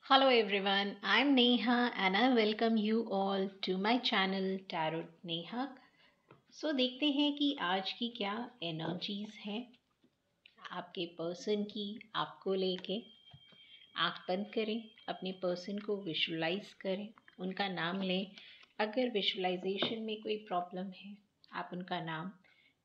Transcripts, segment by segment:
Hello everyone, I'm Neha and I welcome you all to my channel Tarot Neha. So देखते हैं कि आज की क्या एनर्जीज हैं आपके पर्सन की आपको लेके। आंख बंद करें, अपने पर्सन को विजुलाइज करें, उनका नाम लें। अगर विजुलाइजेशन में कोई प्रॉब्लम है आप उनका नाम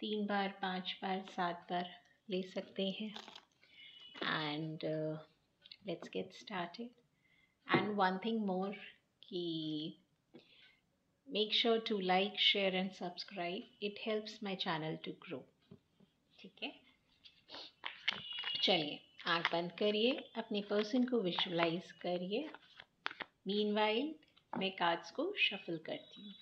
3 बार 5 बार 7 बार ले सकते हैं। And let's get started. And one thing more कि make sure to like, share and subscribe. It helps my channel to grow. ठीक है, चलिए आंख बंद करिए, अपने पर्सन को विजुलाइज करिए। मीनवाइल मैं कार्ड्स को शफल करती हूँ।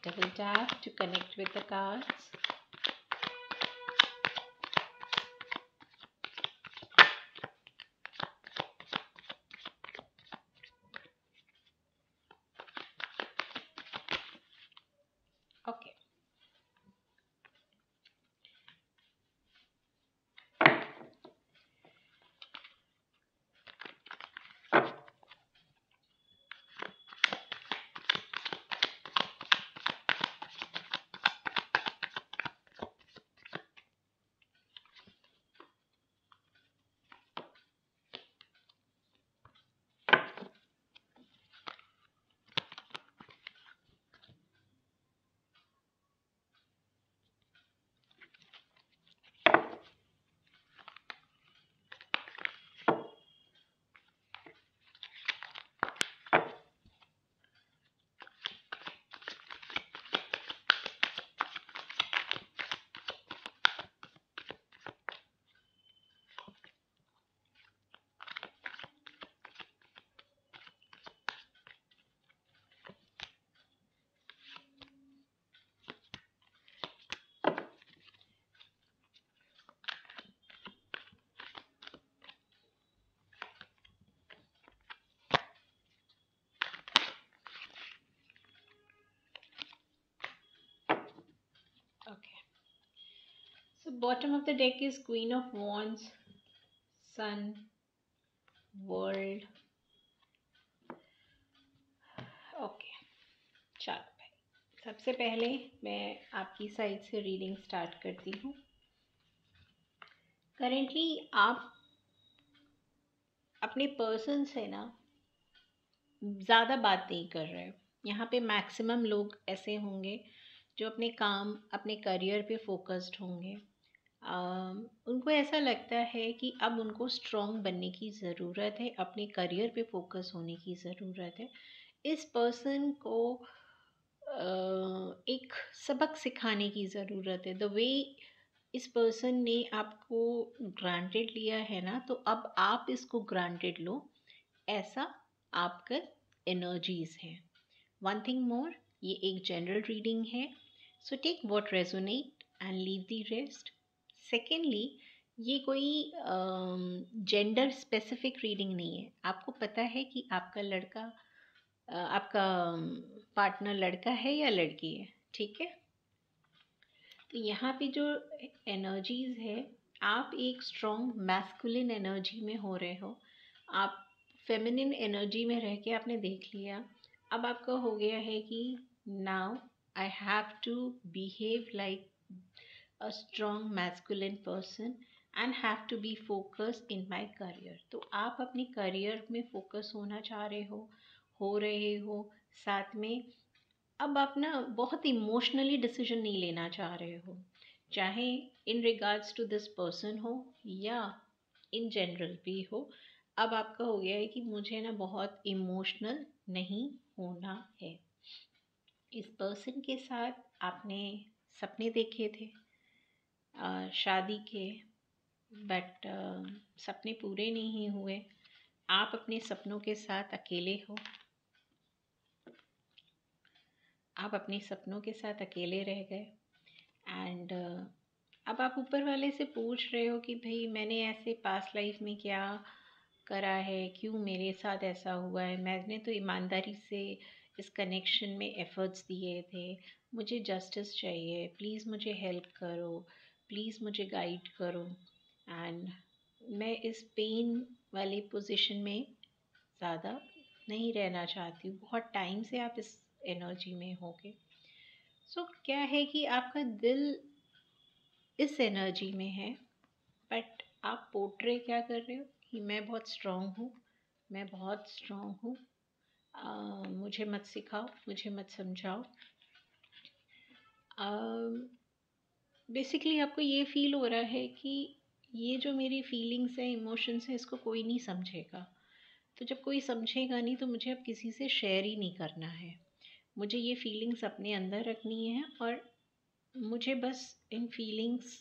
Double tap to connect with the cards. Okay. Okay. So bottom of the deck is Queen of Wands, Sun, World. Okay. चलो भाई, सबसे पहले मैं आपकी साइड से रीडिंग स्टार्ट करती हूँ। करेंटली आप अपने पर्सन से ना ज़्यादा बात नहीं कर रहे हो। यहाँ पे मैक्सिमम लोग ऐसे होंगे जो अपने काम अपने करियर पे फोकस्ड होंगे। उनको ऐसा लगता है कि अब उनको स्ट्रॉन्ग बनने की ज़रूरत है, अपने करियर पे फोकस होने की ज़रूरत है। इस पर्सन को एक सबक सिखाने की ज़रूरत है। द वे इस पर्सन ने आपको ग्रांटेड लिया है ना, तो अब आप इसको ग्रांटेड लो, ऐसा आपका एनर्जीज है। वन थिंग मोर, ये एक जनरल रीडिंग है, so take what resonate and leave the rest. Secondly, ये कोई जेंडर स्पेसिफिक रीडिंग नहीं है। आपको पता है कि आपका लड़का आपका पार्टनर लड़का है या लड़की है, ठीक है। तो यहाँ पे जो एनर्जीज है, आप एक स्ट्रॉन्ग मैस्कुलिन एनर्जी में हो रहे हो। आप फेमिनिन एनर्जी में रह के आपने देख लिया। अब आपका हो गया है कि now I have to behave like a strong masculine person and have to be focused in my career. तो आप अपने करियर में फोकस होना चाह रहे हो रहे हो। साथ में अब आप ना बहुत इमोशनली डिसीजन नहीं लेना चाह रहे हो, चाहे in regards to this person हो या इन जनरल भी हो। अब आपका हो गया है कि मुझे ना बहुत इमोशनल नहीं होना है। इस पर्सन के साथ आपने सपने देखे थे शादी के, बट सपने पूरे नहीं हुए। आप अपने सपनों के साथ अकेले हो, आप अपने सपनों के साथ अकेले रह गए। एंड अब आप ऊपर वाले से पूछ रहे हो कि भाई मैंने ऐसे पास्ट लाइफ में क्या करा है, क्यों मेरे साथ ऐसा हुआ है। मैंने तो ईमानदारी से इस कनेक्शन में एफ़र्ट्स दिए थे, मुझे जस्टिस चाहिए, प्लीज़ मुझे हेल्प करो, प्लीज़ मुझे गाइड करो। एंड मैं इस पेन वाली पोजीशन में ज़्यादा नहीं रहना चाहती हूँ। बहुत टाइम से आप इस एनर्जी में होगे। सो क्या है कि आपका दिल इस एनर्जी में है, बट आप पोर्ट्रे क्या कर रहे हो कि मैं बहुत स्ट्रांग हूँ, मैं बहुत स्ट्रांग हूँ, मुझे मत सिखाओ, मुझे मत समझाओ। बेसिकली आपको ये फील हो रहा है कि ये जो मेरी फीलिंग्स हैं, इमोशंस हैं, इसको कोई नहीं समझेगा। तो जब कोई समझेगा नहीं तो मुझे अब किसी से शेयर ही नहीं करना है। मुझे ये फीलिंग्स अपने अंदर रखनी है और मुझे बस इन फीलिंग्स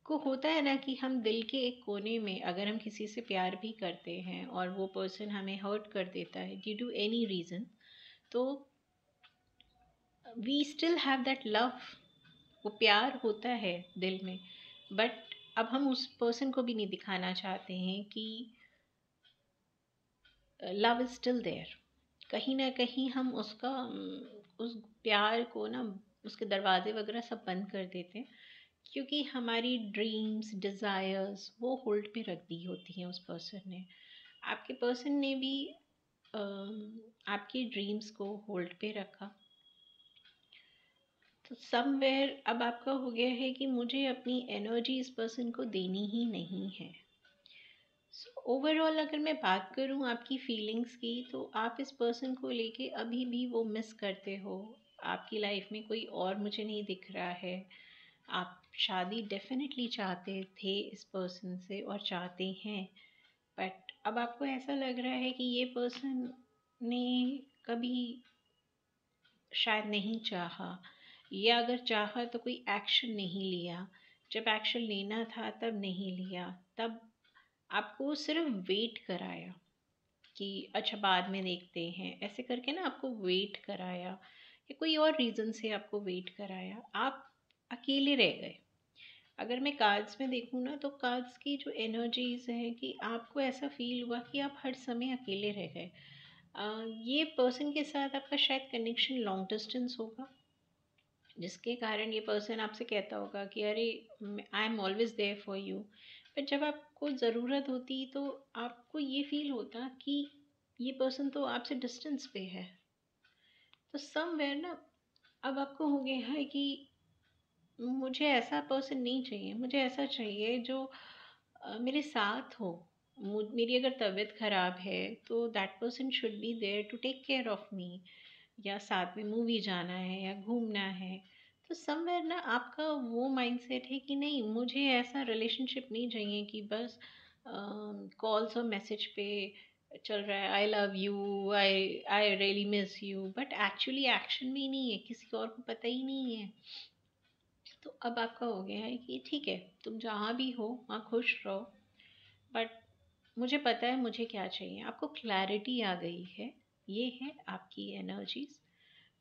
को होता है ना कि हम दिल के एक कोने में अगर हम किसी से प्यार भी करते हैं और वो पर्सन हमें हर्ट कर देता है ड्यू टू एनी रीज़न, तो we still have that love. वो प्यार होता है दिल में, बट अब हम उस पर्सन को भी नहीं दिखाना चाहते हैं कि लव इज स्टिल देयर। कहीं ना कहीं हम उसका उस प्यार को ना, उसके दरवाजे वगैरह सब बंद कर देते हैं, क्योंकि हमारी ड्रीम्स डिज़ायर्स वो होल्ड पे रख दी होती हैं उस पर्सन ने। आपके पर्सन ने भी आपकी ड्रीम्स को होल्ड पे रखा। तो समवेयर अब आपका हो गया है कि मुझे अपनी एनर्जी इस पर्सन को देनी ही नहीं है। सो ओवरऑल अगर मैं बात करूँ आपकी फीलिंग्स की, तो आप इस पर्सन को लेके अभी भी वो मिस करते हो। आपकी लाइफ में कोई और मुझे नहीं दिख रहा है। आप शादी डेफिनेटली चाहते थे इस पर्सन से और चाहते हैं, बट अब आपको ऐसा लग रहा है कि ये पर्सन ने कभी शायद नहीं चाहा, या अगर चाहा तो कोई एक्शन नहीं लिया। जब एक्शन लेना था तब नहीं लिया, तब आपको सिर्फ वेट कराया कि अच्छा बाद में देखते हैं, ऐसे करके ना आपको वेट कराया, या कोई और रीज़न से आपको वेट कराया। आप अकेले रह गए। अगर मैं कार्ड्स में देखूँ ना, तो कार्ड्स की जो एनर्जीज हैं कि आपको ऐसा फील हुआ कि आप हर समय अकेले रह गए। ये पर्सन के साथ आपका शायद कनेक्शन लॉन्ग डिस्टेंस होगा, जिसके कारण ये पर्सन आपसे कहता होगा कि अरे I am always there for you. But जब आपको ज़रूरत होती तो आपको ये फील होता कि ये पर्सन तो आपसे डिस्टेंस पे है। तो समवेयर ना अब आपको हो गया है कि मुझे ऐसा पर्सन नहीं चाहिए, मुझे ऐसा चाहिए जो मेरे साथ हो। मेरी अगर तबीयत ख़राब है तो that person should be there to take care of me, या साथ में मूवी जाना है या घूमना है। तो समवेयर ना आपका वो माइंडसेट है कि नहीं, मुझे ऐसा रिलेशनशिप नहीं चाहिए कि बस कॉल्स और मैसेज पे चल रहा है, I love you, I really miss you, but actually action में ही नहीं है, किसी और को पता ही नहीं है। तो अब आपका हो गया है कि ठीक है, तुम जहाँ भी हो वहाँ खुश रहो, बट मुझे पता है मुझे क्या चाहिए। आपको क्लैरिटी आ गई है। ये है आपकी एनर्जीज।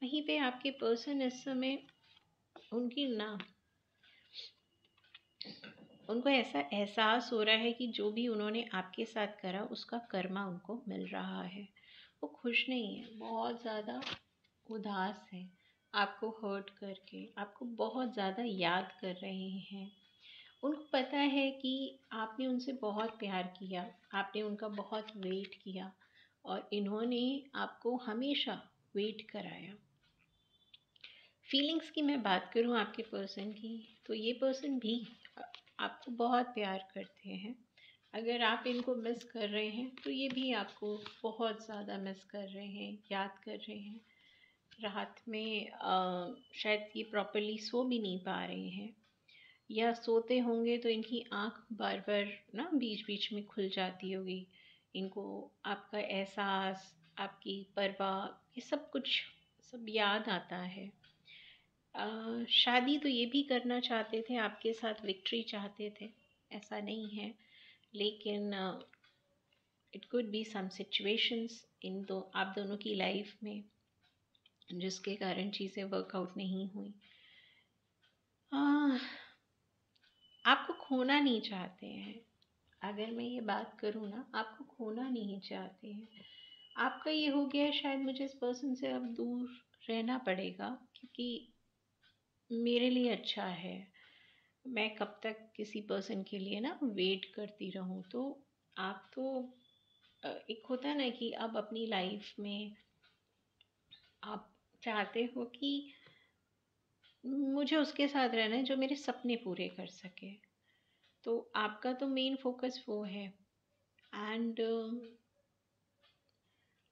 वहीं पे आपके पर्सन इस समय उनकी ना, उनको ऐसा एहसास हो रहा है कि जो भी उन्होंने आपके साथ करा उसका कर्मा उनको मिल रहा है। वो खुश नहीं है, बहुत ज़्यादा उदास है, आपको हर्ट करके आपको बहुत ज़्यादा याद कर रहे हैं। उनको पता है कि आपने उनसे बहुत प्यार किया, आपने उनका बहुत वेट किया, और इन्होंने आपको हमेशा वेट कराया। फीलिंग्स की मैं बात करूँ आपके पर्सन की, तो ये पर्सन भी आपको बहुत प्यार करते हैं। अगर आप इनको मिस कर रहे हैं तो ये भी आपको बहुत ज़्यादा मिस कर रहे हैं, याद कर रहे हैं। रात में शायद ये प्रॉपरली सो भी नहीं पा रहे हैं, या सोते होंगे तो इनकी आँख बार बार ना बीच बीच में खुल जाती होगी। इनको आपका एहसास, आपकी परवाह, ये सब कुछ सब याद आता है। शादी तो ये भी करना चाहते थे, आपके साथ विक्ट्री चाहते थे, ऐसा नहीं है, लेकिन it could be some situations आप दोनों की लाइफ में जिसके कारण चीज़ें वर्कआउट नहीं हुई। आपको खोना नहीं चाहते हैं, अगर मैं ये बात करूँ ना, आपको खोना नहीं चाहते हैं। आपका ये हो गया है शायद मुझे इस पर्सन से अब दूर रहना पड़ेगा, क्योंकि मेरे लिए अच्छा है, मैं कब तक किसी पर्सन के लिए ना वेट करती रहूँ। तो आप तो एक होता है ना कि अब अपनी लाइफ में आप चाहते हो कि मुझे उसके साथ रहना है जो मेरे सपने पूरे कर सके, तो आपका तो मेन फोकस वो है। एंड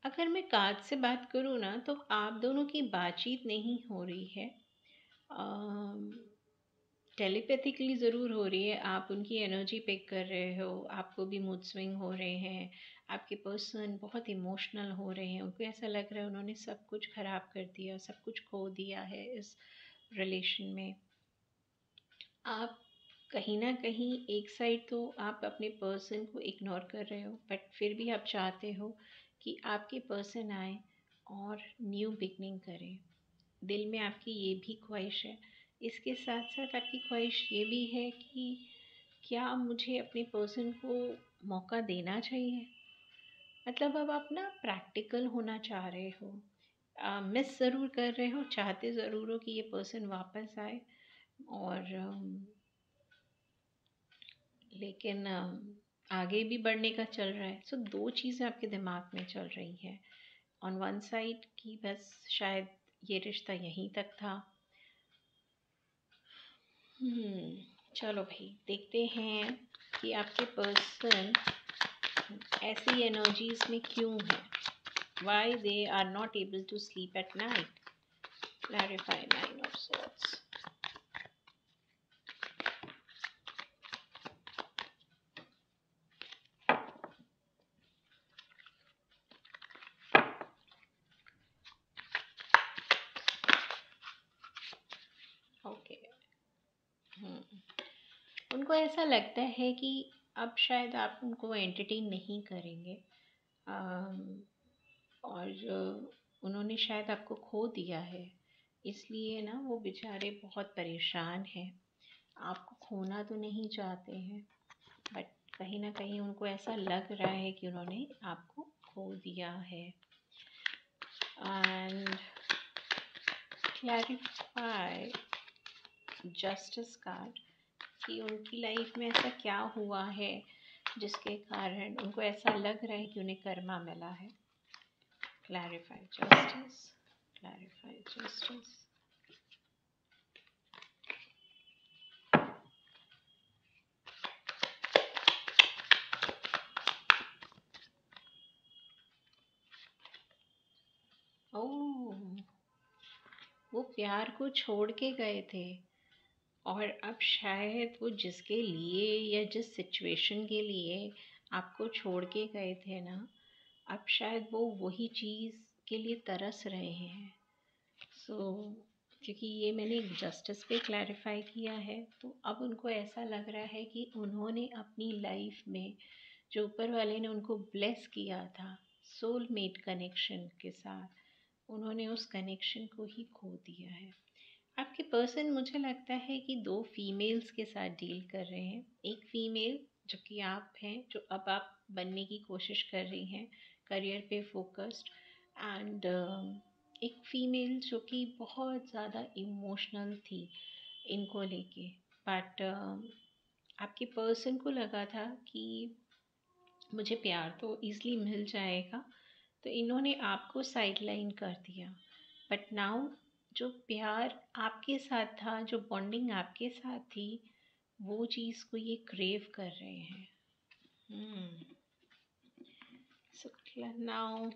अगर मैं कार्ड से बात करूँ ना, तो आप दोनों की बातचीत नहीं हो रही है, टेलीपैथिकली ज़रूर हो रही है। आप उनकी एनर्जी पिक कर रहे हो, आपको भी मूड स्विंग हो रहे हैं, आपके पर्सन बहुत इमोशनल हो रहे हैं, उनको ऐसा लग रहा है उन्होंने सब कुछ ख़राब कर दिया, सब कुछ खो दिया है इस रिलेशन में। आप कहीं ना कहीं एक साइड तो आप अपने पर्सन को इग्नोर कर रहे हो, बट फिर भी आप चाहते हो कि आपके पर्सन आए और न्यू बिगनिंग करें। दिल में आपकी ये भी ख्वाहिश है। इसके साथ साथ आपकी ख्वाहिश ये भी है कि क्या मुझे अपने पर्सन को मौका देना चाहिए। मतलब अब आप ना प्रैक्टिकल होना चाह रहे हो, मिस ज़रूर कर रहे हो, चाहते ज़रूर हो कि ये पर्सन वापस आए, और लेकिन आगे भी बढ़ने का चल रहा है। सो दो चीज़ें आपके दिमाग में चल रही हैं। ऑन वन साइड कि बस शायद ये रिश्ता यहीं तक था। चलो भाई, देखते हैं कि आपके पर्सन ऐसी एनर्जीज में क्यों है। Why they are not able to sleep at night. Clarify nine of swords. Okay, उनको ऐसा लगता है कि अब शायद आप उनको एंटरटेन नहीं करेंगे, और उन्होंने शायद आपको खो दिया है, इसलिए ना वो बेचारे बहुत परेशान हैं। आपको खोना तो नहीं चाहते हैं, बट कहीं ना कहीं उनको ऐसा लग रहा है कि उन्होंने आपको खो दिया है। एंड क्लैरिफाई जस्टिस कार्ड कि उनकी लाइफ में ऐसा क्या हुआ है जिसके कारण उनको ऐसा लग रहा है कि उन्हें कर्मा मिला है। Clarify justice, clarify justice. Oh, वो प्यार को छोड़ के गए थे, और अब शायद वो जिसके लिए या जिस सिचुएशन के लिए आपको छोड़ के गए थे ना, अब शायद वो वही चीज़ के लिए तरस रहे हैं। सो क्योंकि ये मैंने जस्टिस पे क्लैरिफाई किया है, तो अब उनको ऐसा लग रहा है कि उन्होंने अपनी लाइफ में जो ऊपर वाले ने उनको ब्लेस किया था सोलमेट कनेक्शन के साथ, उन्होंने उस कनेक्शन को ही खो दिया है। आपके पर्सन मुझे लगता है कि दो फीमेल्स के साथ डील कर रहे हैं। एक फीमेल जो कि आप हैं, जो अब आप बनने की कोशिश कर रही हैं, करियर पे फोकस्ड, एंड एक फीमेल जो कि बहुत ज़्यादा इमोशनल थी इनको लेके, बट आपके पर्सन को लगा था कि मुझे प्यार तो ईज़िली मिल जाएगा, तो इन्होंने आपको साइडलाइन कर दिया। बट नाउ जो प्यार आपके साथ था, जो बॉन्डिंग आपके साथ थी, वो चीज़ को ये क्रेव कर रहे हैं। सो नाउ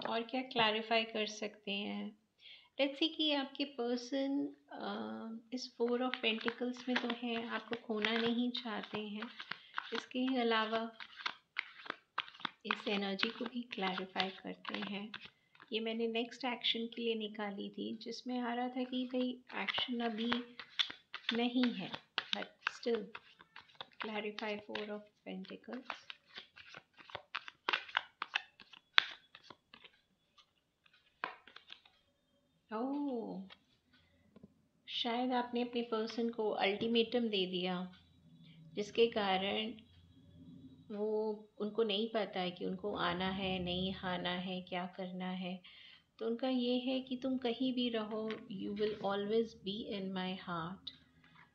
और क्या क्लैरिफाई कर सकते हैं। लेट्स सी कि आपके पर्सन इस 4 ऑफ पेंटिकल्स में तो है, आपको खोना नहीं चाहते हैं। इसके अलावा इस एनर्जी को भी क्लैरिफाई करते हैं। ये मैंने नेक्स्ट एक्शन के लिए निकाली थी, जिसमें आ रहा था कि भाई एक्शन अभी नहीं है, but still clarify 4 of pentacles. Oh, शायद आपने अपने पर्सन को अल्टीमेटम दे दिया, जिसके कारण वो उनको नहीं पता है कि उनको आना है नहीं आना है, क्या करना है। तो उनका ये है कि तुम कहीं भी रहो, you will always be in my heart.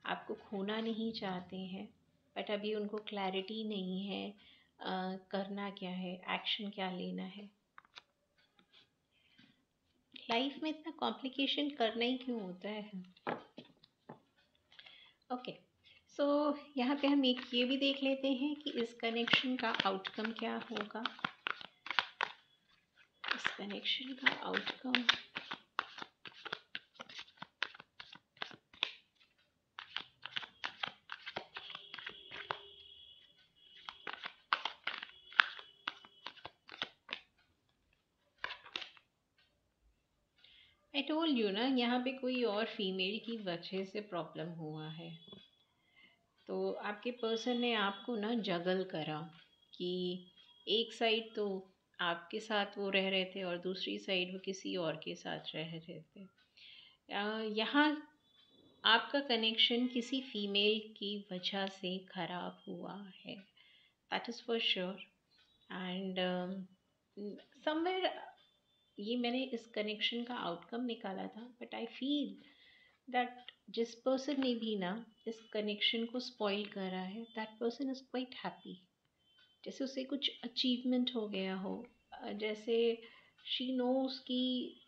आपको खोना नहीं चाहते हैं, बट अभी उनको क्लैरिटी नहीं है करना क्या है, एक्शन क्या लेना है। लाइफ में इतना कॉम्प्लिकेशन करना ही क्यों होता है। ओके, सो यहाँ पे हम एक ये भी देख लेते हैं कि इस कनेक्शन का आउटकम क्या होगा। इस कनेक्शन का आउटकम आई टोल्ड यू ना, यहाँ पे कोई और फीमेल की वजह से प्रॉब्लम हुआ है। तो आपके पर्सन ने आपको ना जगल करा कि एक साइड तो आपके साथ वो रह रहे थे और दूसरी साइड वो किसी और के साथ रह रहे थे। यहाँ आपका कनेक्शन किसी फीमेल की वजह से ख़राब हुआ है, that is for sure. And somewhere ये मैंने इस कनेक्शन का आउटकम निकाला था, बट आई फील दैट जिस पर्सन ने भी ना इस कनेक्शन को स्पॉइल करा है, that person is quite happy. जैसे उसे कुछ अचीवमेंट हो गया हो, जैसे शी नोज की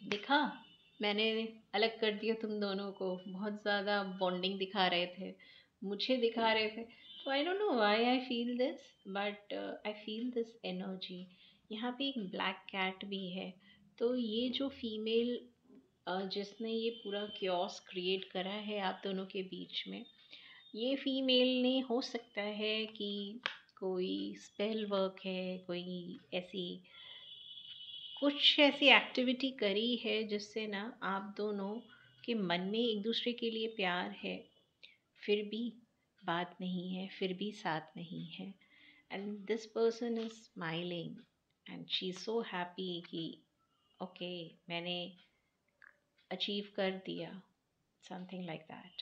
देखा, मैंने अलग कर दिया तुम दोनों को, बहुत ज़्यादा बॉन्डिंग दिखा रहे थे, मुझे दिखा रहे थे। तो I don't know why I feel this, but I feel this energy. यहाँ पे एक ब्लैक कैट भी है। तो ये जो फीमेल जिसने ये पूरा क्योस क्रिएट करा है आप दोनों के बीच में, ये फीमेल ने हो सकता है कि कोई स्पेल वर्क है, कोई ऐसी कुछ ऐसी एक्टिविटी करी है जिससे ना आप दोनों के मन में एक दूसरे के लिए प्यार है, फिर भी बात नहीं है, फिर भी साथ नहीं है। And this person is smiling and she is so happy कि ओके मैंने अचीव कर दिया, something like that.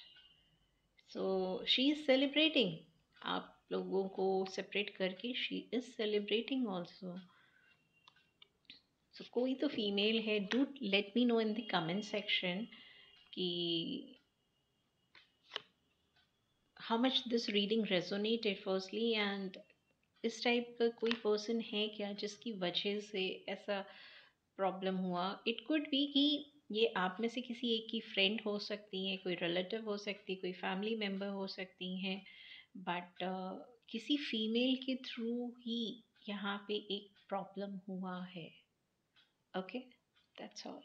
So she is celebrating, आप लोगों को सेपरेट करके she is celebrating also. So कोई तो फीमेल है, do let me know in the comment section कि how much this reading resonated firstly, and इस टाइप का कोई पर्सन है क्या जिसकी वजह से ऐसा प्रॉब्लम हुआ। इट कुड बी कि ये आप में से किसी एक की फ्रेंड हो सकती हैं, कोई रिलेटिव हो सकती है, कोई फैमिली मेम्बर हो सकती हैं, बट किसी फीमेल के थ्रू ही यहाँ पे एक प्रॉब्लम हुआ है। Okay, that's all.